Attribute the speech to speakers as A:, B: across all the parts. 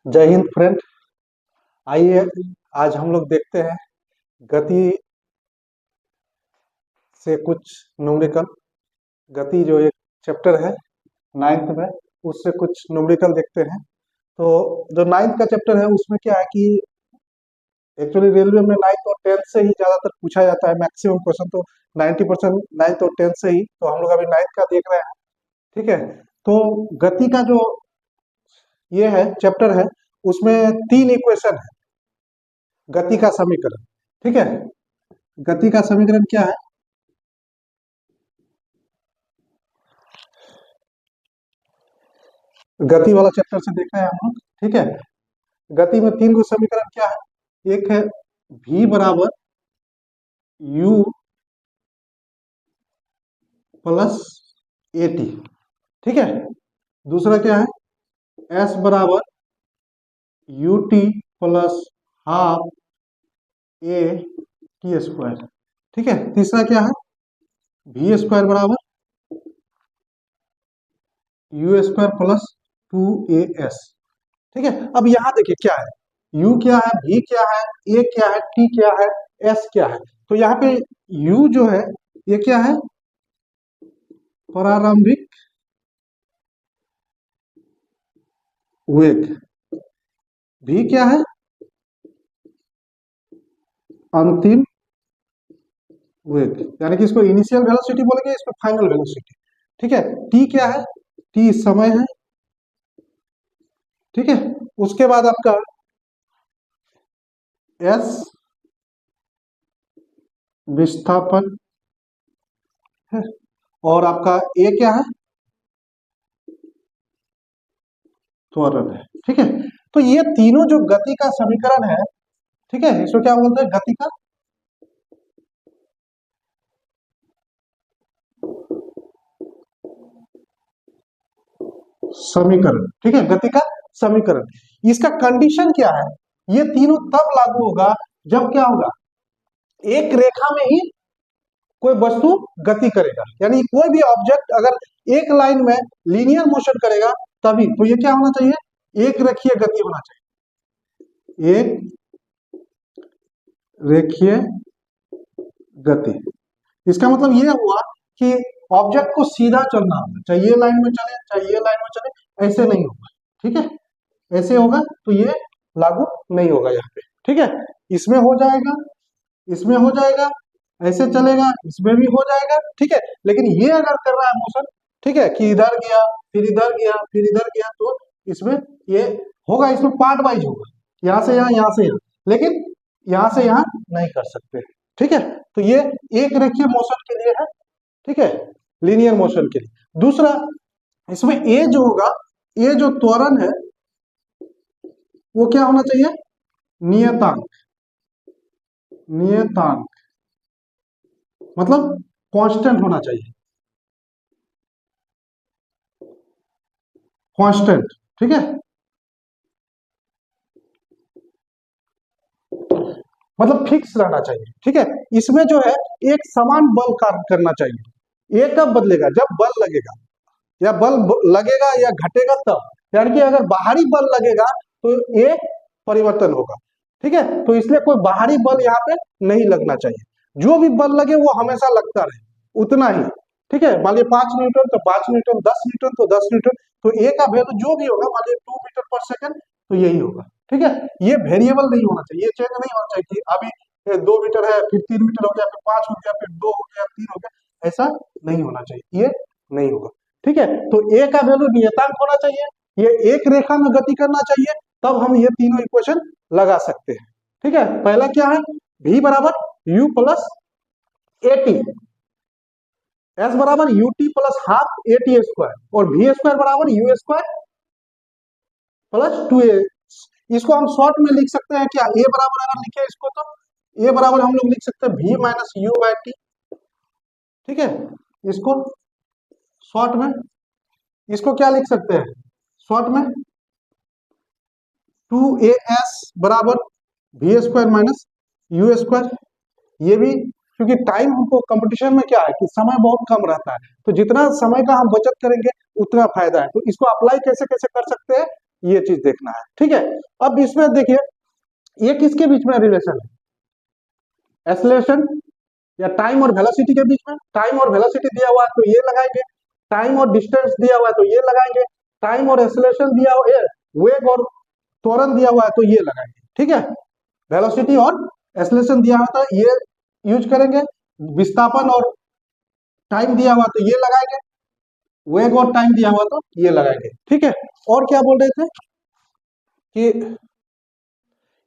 A: जय हिंद फ्रेंड। आइए आज हम लोग देखते हैं गति से कुछ न्यूमेरिकल। गति जो एक चैप्टर है नाइन्थ में, उससे कुछ न्यूमेरिकल देखते हैं। तो जो नाइन्थ का चैप्टर है उसमें क्या है कि एक्चुअली रेलवे में नाइन्थ और टेंथ से ही ज्यादातर पूछा जाता है, मैक्सिमम क्वेश्चन तो 90% नाइन्थ और टेंथ से ही। तो हम लोग अभी नाइन्थ का देख रहे हैं, ठीक है। तो गति का जो ये है चैप्टर है, उसमें 3 इक्वेशन है गति का समीकरण, ठीक है। गति का समीकरण क्या है? गति वाला चैप्टर से देख रहे हैं हम लोग, ठीक है। गति में 3 गो समीकरण क्या है? एक है v बराबर u प्लस ए टी, ठीक है। दूसरा क्या है? s बराबर U T plus half A T square, ठीक है। तीसरा क्या है? v स्क्वायर बराबर यू स्क्वायर प्लस 2as, ठीक है। अब यहाँ देखिए क्या है, u क्या है, v क्या है, a क्या है, t क्या है, s क्या है। तो यहाँ पे u जो है ये क्या है? प्रारंभिक वेग। v क्या है? अंतिम वेग, यानी कि इसको इनिशियल वेलोसिटी बोलेंगे, इसको फाइनल वेलोसिटी, ठीक है। t क्या है? t समय है, ठीक है। उसके बाद आपका s विस्थापन है, और आपका a क्या है? त्वरण है, ठीक है। तो ये तीनों जो गति का समीकरण है, ठीक है, इसको क्या बोलते हैं? गति का समीकरण, ठीक है, गति का समीकरण। इसका कंडीशन क्या है? ये तीनों तब लागू होगा जब क्या होगा? एक रेखा में ही कोई वस्तु गति करेगा, यानी कोई भी ऑब्जेक्ट अगर एक लाइन में लीनियर मोशन करेगा तभी। तो ये क्या होना चाहिए? एक रेखीय गति होना चाहिए, एक रेखीय गति। इसका मतलब ये हुआ कि ऑब्जेक्ट को सीधा चलना होगा, चाहे ये लाइन में चले चाहे ये लाइन में चले, ऐसे नहीं होगा, ठीक है। ऐसे होगा तो ये लागू नहीं होगा यहाँ पे, ठीक है। इसमें हो जाएगा, इसमें हो जाएगा, ऐसे चलेगा, इसमें भी हो जाएगा, ठीक है। लेकिन ये अगर कर रहा है मोशन, ठीक है, कि इधर गया फिर इधर गया फिर इधर गया, तो इसमें ये होगा, इसमें पार्ट वाइज होगा, यहाँ से यहाँ, यहाँ से यहाँ, लेकिन यहाँ से यहाँ नहीं कर सकते, ठीक है। तो ये एक रेखीय मोशन के लिए है, ठीक है, लीनियर मोशन के लिए। दूसरा, इसमें ए जो होगा, ये जो त्वरण है वो क्या होना चाहिए? नियतांक, नियतांक मतलब कांस्टेंट होना चाहिए, कांस्टेंट, ठीक है। मतलब फिक्स रहना चाहिए, ठीक है। इसमें जो है एक समान बल कार्य करना चाहिए। ये कब बदलेगा? जब बल लगेगा, या लगेगा या घटेगा तब, यानी कि अगर बाहरी बल लगेगा तो ये परिवर्तन होगा, ठीक है। तो इसलिए कोई बाहरी बल यहाँ पे नहीं लगना चाहिए, जो भी बल लगे वो हमेशा लगता रहे, उतना ही, ठीक है। मान लीजिए 5 न्यूटन तो 5 न्यूटन, 10 न्यूटन तो 10 न्यूटन, तो ए का वैल्यू जो भी होगा, मान लीजिए 2 मीटर पर सेकंड, तो यही होगा, ठीक है। ये वेरिएबल नहीं होना चाहिए, ये चेंज नहीं होना चाहिए कि अभी 2 मीटर है फिर 3 मीटर हो गया फिर 5 हो गया फिर 2 हो गया 3 हो गया, ऐसा नहीं होना चाहिए, ये नहीं होगा, ठीक है। तो ए का वैल्यू नियतांक होना चाहिए, ये एक रेखा में गति करना चाहिए, तब हम ये तीनों इक्वेशन लगा सकते हैं, ठीक है। पहला क्या है? v बराबर u plus A T, S बराबर U T plus half A T square, और वी स्क्वायर बराबर यू स्क्वायर प्लस 2a। इसको हम शॉर्ट में लिख सकते हैं क्या? ए बराबर अगर लिखे इसको तो ए बराबर हम लोग लिख सकते हैं v minus you by T, ठीक है। इसको शॉर्ट में, इसको क्या लिख सकते हैं शॉर्ट में? 2as बराबर V square minus U square. ये भी क्योंकि टाइम हमको कंपटीशन में क्या है कि समय बहुत कम रहता है, तो जितना समय का हम बचत करेंगे उतना फायदा है। तो इसको अप्लाई कैसे कैसे कर सकते हैं, ये चीज देखना है, ठीक है। अब इसमें देखिए ये किसके बीच में रिलेशन है, एक्सेलरेशन या टाइम और वेलोसिटी के बीच में। टाइम और वेलोसिटी दिया हुआ है तो ये लगाएंगे, टाइम और डिस्टेंस दिया हुआ है तो ये लगाएंगे, टाइम और एक्सेलरेशन दिया हुआ है, वेग और त्वरण दिया हुआ है तो ये लगाएंगे, ठीक है। वेलोसिटी और एक्सेलरेशन दिया हुआ था ये यूज करेंगे, विस्थापन और टाइम दिया हुआ तो ये लगाएंगे, वेग और टाइम दिया हुआ तो ये लगाएंगे, ठीक है। और क्या बोल रहे थे कि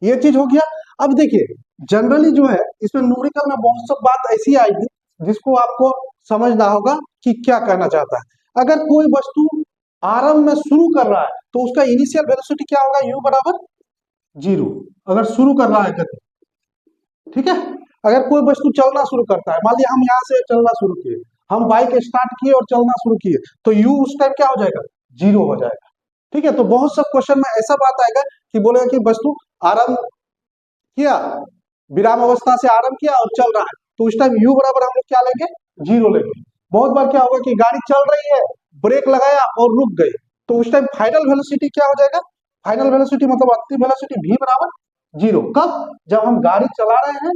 A: ये चीज हो गया। अब देखिए जनरली जो है इसमें न्यूमेरिकल में बहुत सब बात ऐसी आएगी जिसको आपको समझना होगा कि क्या कहना चाहता है। अगर कोई वस्तु आरंभ में शुरू कर रहा है तो उसका इनिशियल वेलोसिटी क्या होगा, u बराबर 0, अगर शुरू कर रहा है गति, ठीक है। अगर कोई वस्तु चलना शुरू करता है, मान लिया हम यहाँ से चलना शुरू किए, हम बाइक स्टार्ट किए और चलना शुरू किए तो u उस टाइम क्या हो जाएगा, 0 हो जाएगा, ठीक है। तो बहुत सब क्वेश्चन में ऐसा बात आएगा कि बोलेगा कि वस्तु आरंभ किया, विराम अवस्था से आरंभ किया और चल रहा है तो उस टाइम u बराबर हम लोग क्या लेंगे, 0 लेंगे। बहुत बार क्या होगा कि गाड़ी चल रही है, ब्रेक लगाया और रुक गई तो उस टाइम फाइनल वेलोसिटी क्या हो जाएगा, फाइनल वेलोसिटी मतलब अंतिम वेलोसिटी v बराबर 0। कब, जब हम गाड़ी चला रहे हैं,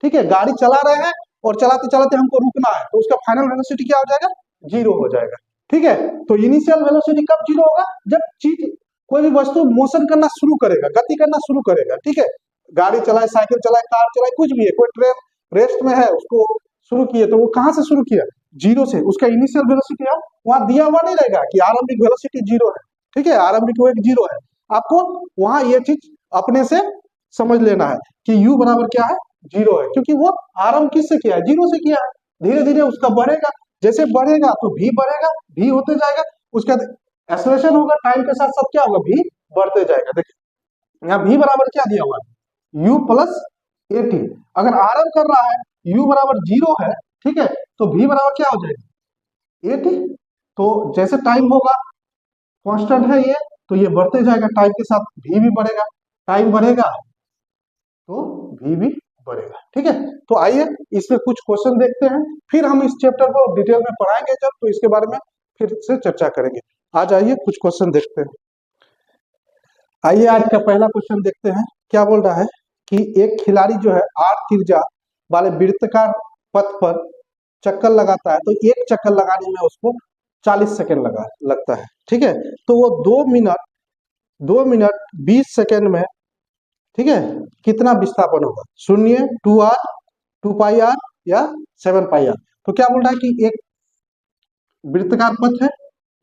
A: ठीक है, गाड़ी चला रहे हैं और चलाते चलाते हमको रुकना है तो उसका फाइनल वेलोसिटी क्या हो जाएगा, 0 हो जाएगा, ठीक है। तो इनिशियल वेलोसिटी कब 0 होगा, जब चीज कोई भी वस्तु मोशन करना शुरू करेगा, गति करना शुरू करेगा, ठीक है। गाड़ी चलाए, साइकिल चलाए, कार चलाए, कुछ भी है, कोई ट्रेन रेस्ट में है उसको शुरू किए तो वो कहां से शुरू किया, 0 से। उसका इनिशियल वेलोसिटी है वहां दिया हुआ नहीं रहेगा कि आरंभिक वेलोसिटी 0 है, ठीक है, आरंभिक वेग 0 है। आपको वहां ये चीज अपने से समझ लेना है कि u बराबर क्या है, 0 है, क्योंकि वो आरंभ किससे किया है, 0 से किया है। धीरे धीरे उसका बढ़ेगा, जैसे बढ़ेगा तो v बढ़ेगा, v होते जाएगा, उसका एक्सेलरेशन होगा, टाइम के साथ सब क्या होगा, v बढ़ते जाएगा। देखिए यहाँ v बराबर क्या दिया हुआ है, u प्लस 80। अगर आरंभ कर रहा है u बराबर 0 है, ठीक है, तो v बराबर क्या हो जाएगा, 80। तो जैसे टाइम होगा कांस्टेंट है ये तो ये बढ़ते जाएगा, टाइम के साथ v भी बढ़ेगा, टाइम बढ़ेगा तो v भी बढ़ेगा, ठीक है। तो आइए इसमें कुछ क्वेश्चन देखते हैं, फिर हम इस चैप्टर को डिटेल में पढ़ाएंगे जब, तो इसके बारे में फिर से चर्चा करेंगे। आज आइए कुछ क्वेश्चन देखते हैं। आइए आज का पहला क्वेश्चन देखते हैं, क्या बोल रहा है कि एक खिलाड़ी जो है 8 त्रिज्या वाले वृत्ताकार पथ पर चक्कर लगाता है तो एक चक्कर लगाने में उसको 40 सेकंड लगता है, ठीक है। तो वो 2 मिनट 20 सेकंड में, ठीक है, कितना विस्थापन होगा, 0, 2r, 2πr या 7πr। तो क्या बोल रहा है कि एक वृत्ताकार पथ है,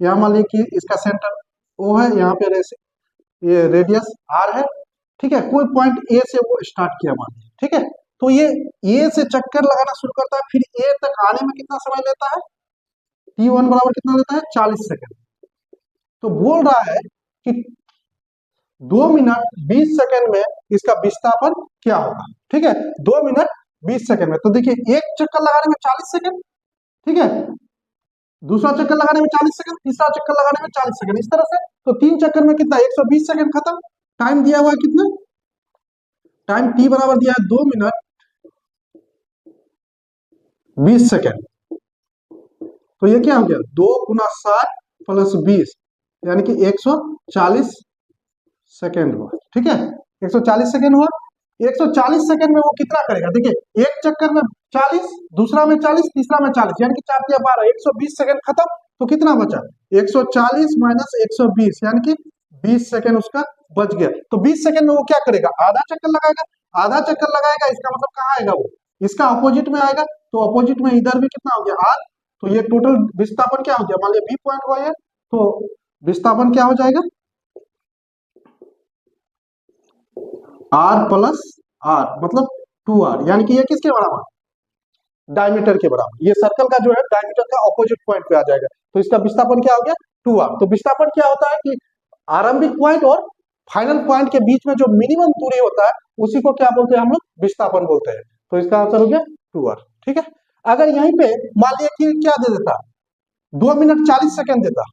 A: यहाँ मान लीजिए कि इसका सेंटर O है, यहाँ पे ये रेडियस r है, ठीक है। कोई पॉइंट A से वो स्टार्ट किया मान लीजिए, ठीक है। तो ये A से चक्कर लगाना शुरू करता है, फिर A तक आने में कितना समय लेता है, t1 बराबर कितना लेता है, 40 सेकंड। तो बोल रहा है कि 2 मिनट 20 सेकंड में इसका विस्थापन क्या होगा, ठीक है, 2 मिनट 20 सेकंड में। तो देखिए एक चक्कर लगाने में 40 सेकंड, ठीक है, दूसरा चक्कर लगाने में 40 सेकंड, तीसरा चक्कर लगाने में 40 सेकंड, इस तरह से। तो 3 चक्कर में कितना, 120 सेकंड खत्म। टाइम दिया हुआ है कितना, टाइम t बराबर दिया है 2 मिनट 20 सेकंड। तो ये क्या हो गया, 2 गुना 60 प्लस 20 यानी कि 140 सेकेंड हुआ, ठीक है, 140 सेकेंड हुआ। 140 सेकेंड में वो कितना करेगा, देखिए एक चक्कर में 40, दूसरा में 40, तीसरा में 40, यानी कि 4 या 12, 120 सेकेंड खत्म। तो कितना बचा, 140 माइनस 120 यानी कि 20 सेकेंड उसका बच गया। तो 20 सेकेंड में वो क्या करेगा, आधा चक्कर लगाएगा। आधा चक्कर लगाएगा इसका मतलब कहाँ आएगा, वो इसका अपोजिट में आएगा। तो अपोजिट में इधर भी कितना हो गया, r। तो ये टोटल विस्थापन क्या हो गया, मान लिया b पॉइंट हुआ है तो विस्थापन क्या हो जाएगा, r प्लस r मतलब 2r, यानी कि ये किसके बराबर, डायमीटर के बराबर। ये सर्कल का जो है डायमीटर का ऑपोजिट पॉइंट पे आ जाएगा, तो इसका विस्थापन क्या हो गया, 2r। तो विस्थापन क्या होता है कि आरंभिक पॉइंट और फाइनल पॉइंट के बीच में जो मिनिमम दूरी होता है उसी को क्या बोलते हैं हम लोग, विस्थापन बोलते हैं। तो इसका आंसर हो गया 2r, ठीक है। अगर यहीं पे मान लिया कि क्या दे देता, 2 मिनट 40 सेकेंड देता,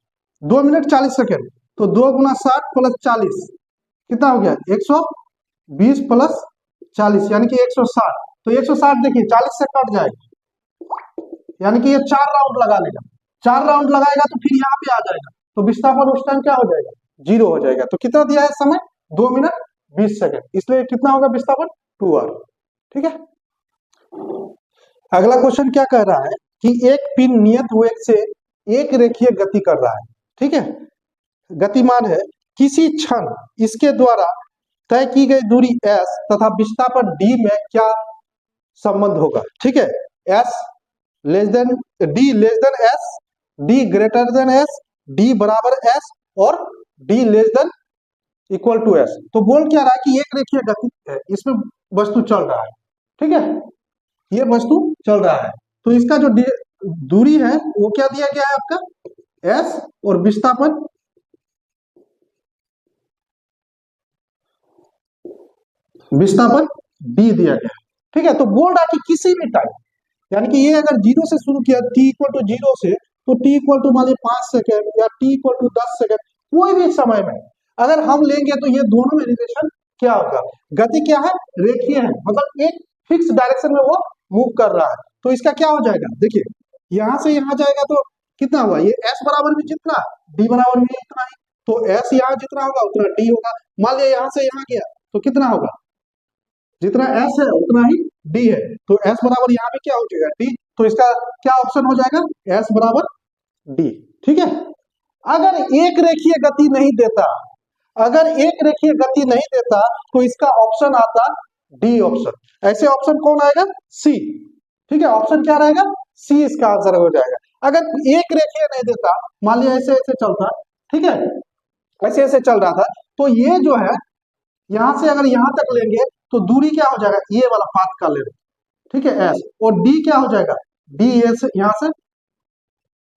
A: 2 मिनट 40 सेकेंड, तो 2 गुना 60 प्लस 40 कितना हो गया, 120 प्लस 40 यानी कि 160। तो 160 देखिए 40 से कट जाएगा, यानी कि ये 4 राउंड लगा लेगा। 4 राउंड लगाएगा तो फिर यहाँ पे आ जाएगा, तो विस्थापन उस टाइम क्या हो जाएगा, जीरो हो जाएगा। तो कितना दिया है समय, 2 मिनट 20 सेकेंड, इसलिए कितना होगा विस्थापन, 2r। ठीक है। अगला क्वेश्चन क्या कह रहा है कि एक पिन नियत वेग से एक रेखीय गति कर रहा है। ठीक है, गतिमान है, किसी क्षण इसके द्वारा तय की गई दूरी s तथा विस्थापन d में क्या संबंध होगा। ठीक है, s less than d less than s, d greater than s, d बराबर s और d less than equal to s। तो बोल क्या रहा है कि एक रेखीय गति है, इसमें वस्तु चल रहा है। ठीक है, ये वस्तु चल रहा है, तो इसका जो दूरी है वो क्या दिया गया है आपका s, और विस्थापन d दिया गया है। ठीक है, तो बोल रहा है कि किसी भी टाइम, यानी कि ये अगर जीरो से शुरू किया, t इक्वल टू जीरो से, तो t इक्वल टू मान लीजिए 5 सेकेंड या t इक्वल टू 10 सेकेंड, कोई भी समय में अगर हम लेंगे तो ये दोनों में रिलेशन क्या होगा, गति क्या है, रेखीय है, मतलब एक फिक्स डायरेक्शन में वो मूव कर रहा है। तो इसका क्या हो जाएगा, देखिए यहां से यहां जाएगा तो कितना हुआ, ये s बराबर भी जितना, d बराबर भी इतना ही, तो s यहाँ जितना होगा उतना d होगा। मान लिया यहाँ से यहाँ गया तो कितना होगा, जितना s है उतना ही d है, तो s बराबर यहाँ पे क्या हो जाएगा, d। तो इसका क्या ऑप्शन हो जाएगा, s बराबर d। ठीक है, अगर एक रेखीय गति नहीं देता, अगर एक रेखीय गति नहीं देता तो इसका ऑप्शन आता डी ऑप्शन। ऐसे ऑप्शन कौन आएगा, सी। ठीक है, ऑप्शन क्या रहेगा, सी इसका आंसर हो जाएगा। अगर एक रेखीय नहीं देता, मान लिया ऐसे ऐसे चलता, ठीक है, ऐसे ऐसे चल रहा था, तो ये जो है यहां से अगर यहां तक लेंगे तो दूरी क्या हो जाएगा, ये वाला पाथ का ले, ठीक है एस, और डी क्या हो जाएगा, डी से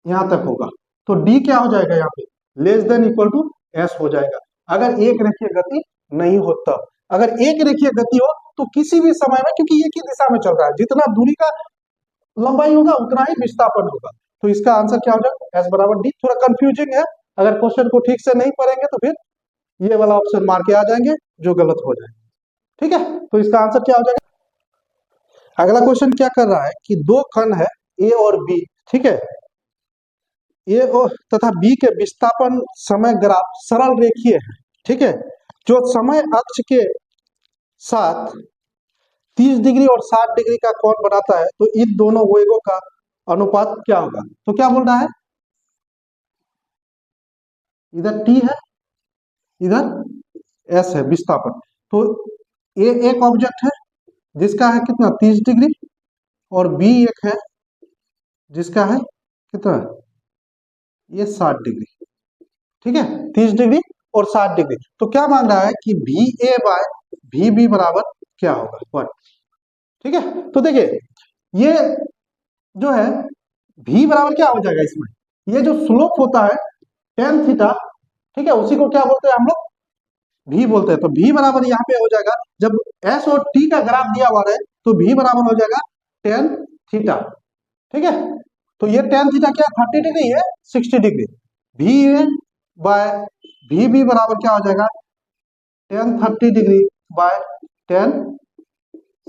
A: यहां तक होगा, तो डी क्या हो जाएगा यहाँ पे, less than equal to S हो जाएगा। अगर एक रेखीय गति नहीं हो तब, अगर एक रेखीय गति हो तो किसी भी समय में, क्योंकि एक ही दिशा में चल रहा है, जितना दूरी का लंबाई होगा उतना ही विस्थापन होगा, तो इसका आंसर क्या हो जाएगा, एस बराबर डी। थोड़ा कंफ्यूजिंग है, अगर क्वेश्चन को ठीक से नहीं पढ़ेंगे तो फिर ये वाला ऑप्शन मार के आ जाएंगे जो गलत हो जाएगा। ठीक है, तो इसका आंसर क्या हो जाएगा। अगला क्वेश्चन क्या कर रहा है कि दो कण है ए और बी, ठीक है, ए तथा बी के विस्थापन समय ग्राफ सरल रेखीय है। ठीक है, जो समय अक्ष के साथ 30 डिग्री और 60 डिग्री का कोण बनाता है, तो इन दोनों वेगों का अनुपात क्या होगा। तो क्या बोल रहा है, इधर टी है, इधर एस है विस्थापन, तो ए एक ऑब्जेक्ट है जिसका है कितना 30 डिग्री, और बी एक है जिसका है कितना, ये 60 डिग्री। ठीक है, 30 डिग्री और 60 डिग्री, तो क्या मांग रहा है कि V A by V B बराबर क्या होगा, 1। ठीक है, तो देखिए ये जो है v बराबर क्या हो जाएगा इसमें, ये जो स्लोप होता है टेन थीटा, ठीक है, उसी को क्या बोलते हैं हम लोग, v बोलते हैं। तो v बराबर यहाँ पे हो जाएगा, जब s और t का ग्राफ दिया हुआ है तो v बराबर हो जाएगा टेन थीटा। ठीक है, तो ये टेन थीटा क्या 30 डिग्री है, 60 degree, v by V B बराबर क्या हो जाएगा, tan 30 degree by tan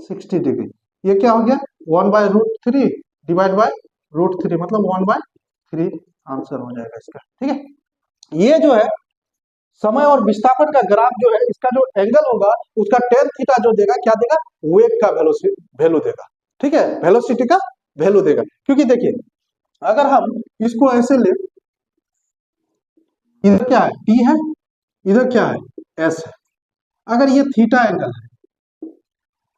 A: 60 degree, ये क्या हो गया 1/√3 डिवाइड बाय √3, मतलब 1/3 आंसर हो जाएगा इसका। ठीक है, ये जो है समय और विस्थापन का ग्राफ जो है, इसका जो एंगल होगा उसका टेन थीटा जो देगा क्या देगा, वेग का वैल्यू देगा। ठीक है, वेलोसिटी का वैल्यू देगा, क्योंकि देखिए अगर हम इसको ऐसे ले, इधर क्या है टी है, इधर क्या है एस है, अगर ये थीटा एंगल है,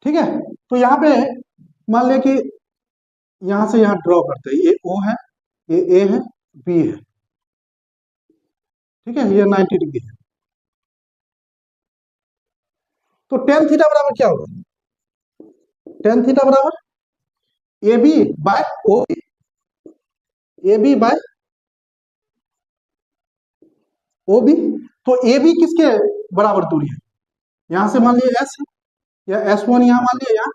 A: ठीक है, तो यहाँ पे मान लिया कि यहां से यहां ड्रॉ करते हैं, ये ओ है, ये ए है, बी है, ठीक है, ये 90 डिग्री है, तो टेन थीटा बराबर क्या होगा, टेन थीटा बराबर A B by O, A B by O B. तो ए बी किसके बराबर दूरी है, यहां से मान लिया एस है, या S1 यहां मान लिया, यहाँ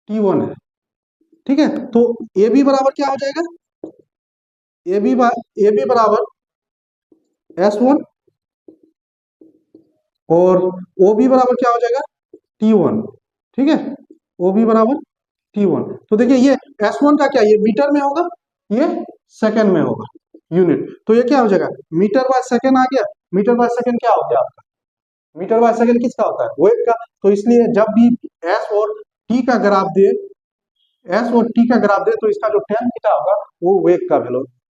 A: T1 है। ठीक है, तो ए बी बराबर क्या हो जाएगा, ए बी बराबर S1, और ओ बी बराबर क्या हो जाएगा T1। ठीक है, ओ बी बराबर T1। तो देखिए ये S1 का क्या, ये मीटर में होगा, ये सेकंड में होगा यूनिट, तो ये क्या हो जाएगा मीटर बाय सेकंड आ गया, मीटर बाय सेकंड क्या हो गया आपका, मीटर बाय सेकंड किसका होता है, वेग का। तो इसलिए जब भी एस और टी का ग्राफ दे, एस और टी का ग्राफ दे तो इसका जो टेन थीटा होगा वो वेग का